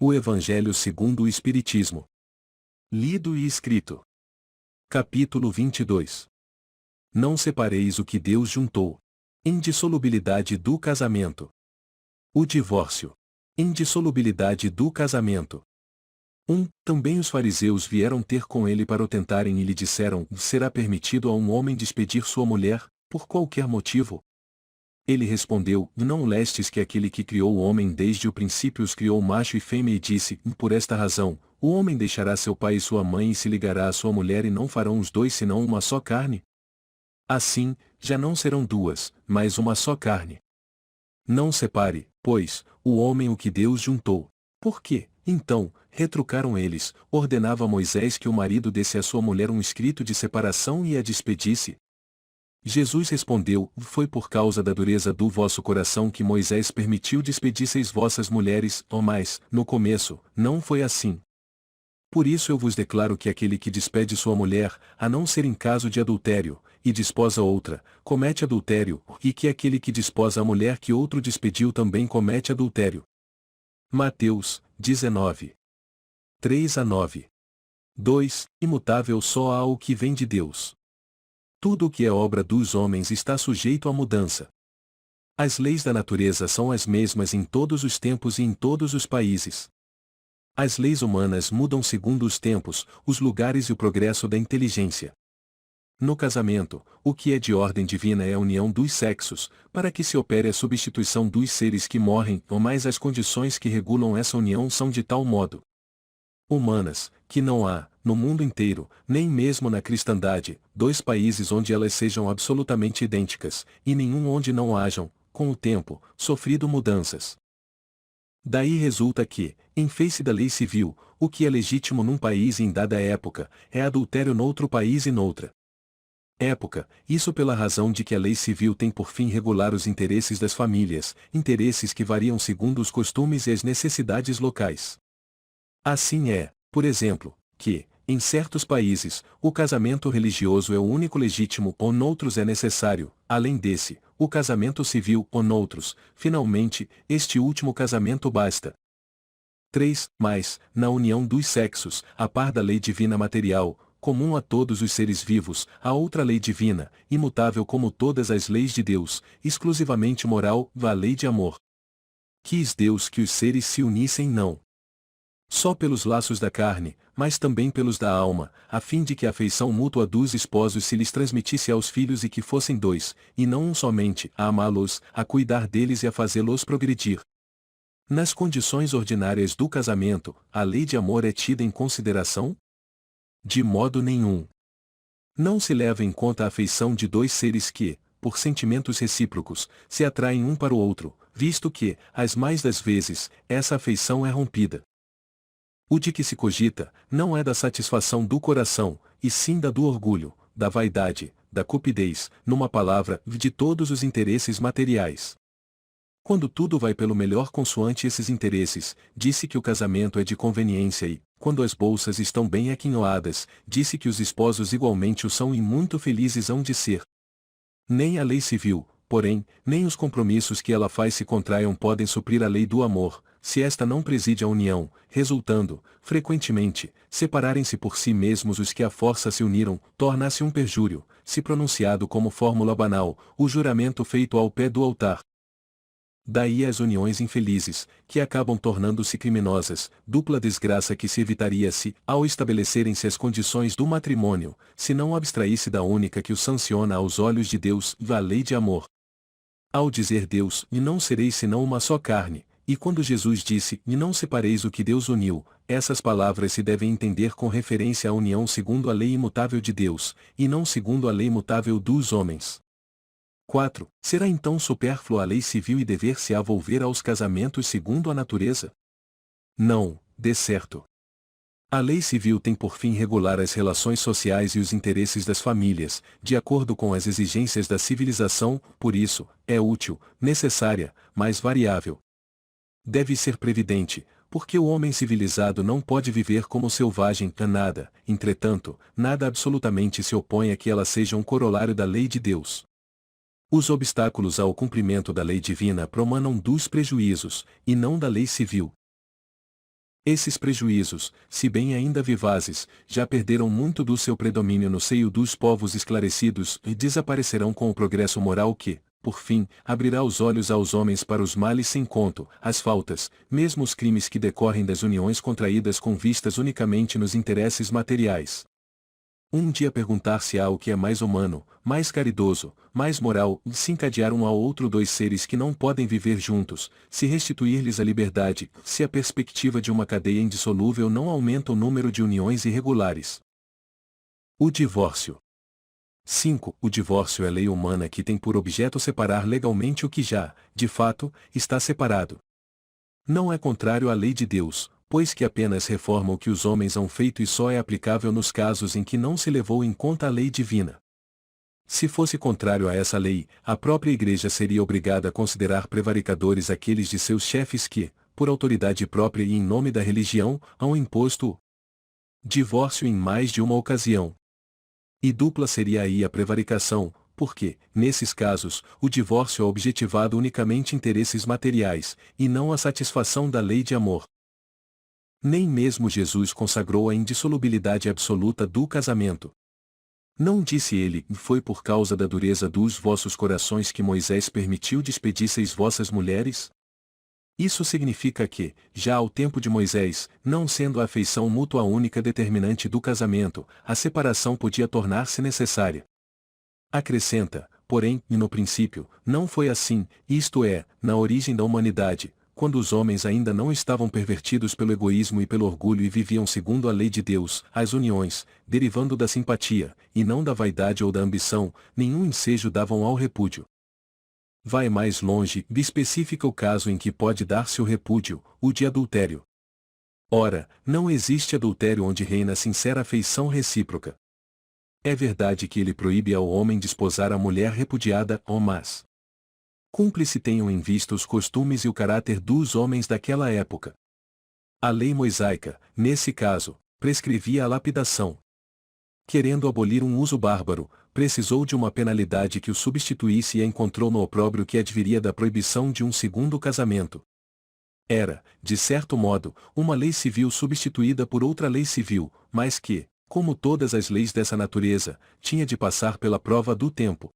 O Evangelho segundo o Espiritismo. Lido e escrito. Capítulo 22. Não separeis o que Deus juntou. Indissolubilidade do casamento. O divórcio. Indissolubilidade do casamento. Também os fariseus vieram ter com ele para o tentarem e lhe disseram: será permitido a um homem despedir sua mulher, por qualquer motivo? Ele respondeu: não lestes que aquele que criou o homem desde o princípio os criou macho e fêmea, e disse: por esta razão, o homem deixará seu pai e sua mãe e se ligará à sua mulher, e não farão os dois senão uma só carne? Assim, já não serão duas, mas uma só carne. Não separe, pois, o homem o que Deus juntou. Por quê? Então, retrucaram eles, ordenava Moisés que o marido desse à sua mulher um escrito de separação e a despedisse. Jesus respondeu: foi por causa da dureza do vosso coração que Moisés permitiu despedisseis vossas mulheres, mas, no começo, não foi assim. Por isso eu vos declaro que aquele que despede sua mulher, a não ser em caso de adultério, e desposa outra, comete adultério, e que aquele que desposa a mulher que outro despediu também comete adultério. Mateus 19. 3-9. 2. Imutável só há o que vem de Deus. Tudo o que é obra dos homens está sujeito à mudança. As leis da natureza são as mesmas em todos os tempos e em todos os países. As leis humanas mudam segundo os tempos, os lugares e o progresso da inteligência. No casamento, o que é de ordem divina é a união dos sexos, para que se opere a substituição dos seres que morrem, mas as condições que regulam essa união são de tal modo humanas, que não há, no mundo inteiro, nem mesmo na cristandade, dois países onde elas sejam absolutamente idênticas, e nenhum onde não hajam, com o tempo, sofrido mudanças. Daí resulta que, em face da lei civil, o que é legítimo num país em dada época, é adultério noutro país e noutra época, isso pela razão de que a lei civil tem por fim regular os interesses das famílias, interesses que variam segundo os costumes e as necessidades locais. Assim é, por exemplo, que, em certos países, o casamento religioso é o único legítimo ou noutros é necessário, além desse, o casamento civil ou noutros, finalmente, este último casamento basta. 3. Mas, na união dos sexos, a par da lei divina material, comum a todos os seres vivos, há outra lei divina, imutável como todas as leis de Deus, exclusivamente moral, a lei de amor. Quis Deus que os seres se unissem não só pelos laços da carne, mas também pelos da alma, a fim de que a afeição mútua dos esposos se lhes transmitisse aos filhos e que fossem dois, e não um somente, a amá-los, a cuidar deles e a fazê-los progredir. Nas condições ordinárias do casamento, a lei de amor é tida em consideração? De modo nenhum. Não se leva em conta a afeição de dois seres que, por sentimentos recíprocos, se atraem um para o outro, visto que, as mais das vezes, essa afeição é rompida. O de que se cogita, não é da satisfação do coração, e sim da do orgulho, da vaidade, da cupidez, numa palavra, de todos os interesses materiais. Quando tudo vai pelo melhor consoante esses interesses, disse que o casamento é de conveniência e, quando as bolsas estão bem aquinhoadas, disse que os esposos igualmente o são e muito felizes hão de ser. Nem a lei civil, porém, nem os compromissos que ela faz se contraiam podem suprir a lei do amor, se esta não preside a união, resultando, frequentemente, separarem-se por si mesmos os que à força se uniram, torna-se um perjúrio, se pronunciado como fórmula banal, o juramento feito ao pé do altar. Daí as uniões infelizes, que acabam tornando-se criminosas, dupla desgraça que se evitaria se, ao estabelecerem-se as condições do matrimônio, se não abstraísse da única que o sanciona aos olhos de Deus, a lei de amor. Ao dizer Deus, e não sereis senão uma só carne, e quando Jesus disse, e não separeis o que Deus uniu, essas palavras se devem entender com referência à união segundo a lei imutável de Deus, e não segundo a lei imutável dos homens. 4. Será então supérflua a lei civil e dever-se a volver aos casamentos segundo a natureza? Não, de certo. A lei civil tem por fim regular as relações sociais e os interesses das famílias, de acordo com as exigências da civilização, por isso, é útil, necessária, mas variável. Deve ser previdente, porque o homem civilizado não pode viver como selvagem, nada, entretanto, nada absolutamente se opõe a que ela seja um corolário da lei de Deus. Os obstáculos ao cumprimento da lei divina promanam dos prejuízos, e não da lei civil. Esses prejuízos, se bem ainda vivazes, já perderam muito do seu predomínio no seio dos povos esclarecidos e desaparecerão com o progresso moral que, por fim, abrirá os olhos aos homens para os males sem conto, as faltas, mesmo os crimes que decorrem das uniões contraídas com vistas unicamente nos interesses materiais. Um dia perguntar-se-á o que é mais humano, mais caridoso, mais moral, se encadear um ao outro dois seres que não podem viver juntos, se restituir-lhes a liberdade, se a perspectiva de uma cadeia indissolúvel não aumenta o número de uniões irregulares. O divórcio. 5. O divórcio é lei humana que tem por objeto separar legalmente o que já, de fato, está separado. Não é contrário à lei de Deus, pois que apenas reforma o que os homens hão feito e só é aplicável nos casos em que não se levou em conta a lei divina. Se fosse contrário a essa lei, a própria Igreja seria obrigada a considerar prevaricadores aqueles de seus chefes que, por autoridade própria e em nome da religião, hão imposto o divórcio em mais de uma ocasião. E dupla seria aí a prevaricação, porque, nesses casos, o divórcio é objetivado unicamente interesses materiais, e não a satisfação da lei de amor. Nem mesmo Jesus consagrou a indissolubilidade absoluta do casamento. Não disse ele, foi por causa da dureza dos vossos corações que Moisés permitiu despedisseis vossas mulheres? Isso significa que, já ao tempo de Moisés, não sendo a afeição mútua a única determinante do casamento, a separação podia tornar-se necessária. Acrescenta, porém, e no princípio, não foi assim, isto é, na origem da humanidade, quando os homens ainda não estavam pervertidos pelo egoísmo e pelo orgulho e viviam segundo a lei de Deus, as uniões, derivando da simpatia, e não da vaidade ou da ambição, nenhum ensejo davam ao repúdio. Vai mais longe e especifica o caso em que pode dar-se o repúdio, o de adultério. Ora, não existe adultério onde reina sincera afeição recíproca. É verdade que ele proíbe ao homem desposar a mulher repudiada, mas cúmplice tenham em vista os costumes e o caráter dos homens daquela época. A lei mosaica, nesse caso, prescrevia a lapidação. Querendo abolir um uso bárbaro, precisou de uma penalidade que o substituísse e a encontrou no opróbrio que adviria da proibição de um segundo casamento. Era, de certo modo, uma lei civil substituída por outra lei civil, mas que, como todas as leis dessa natureza, tinha de passar pela prova do tempo.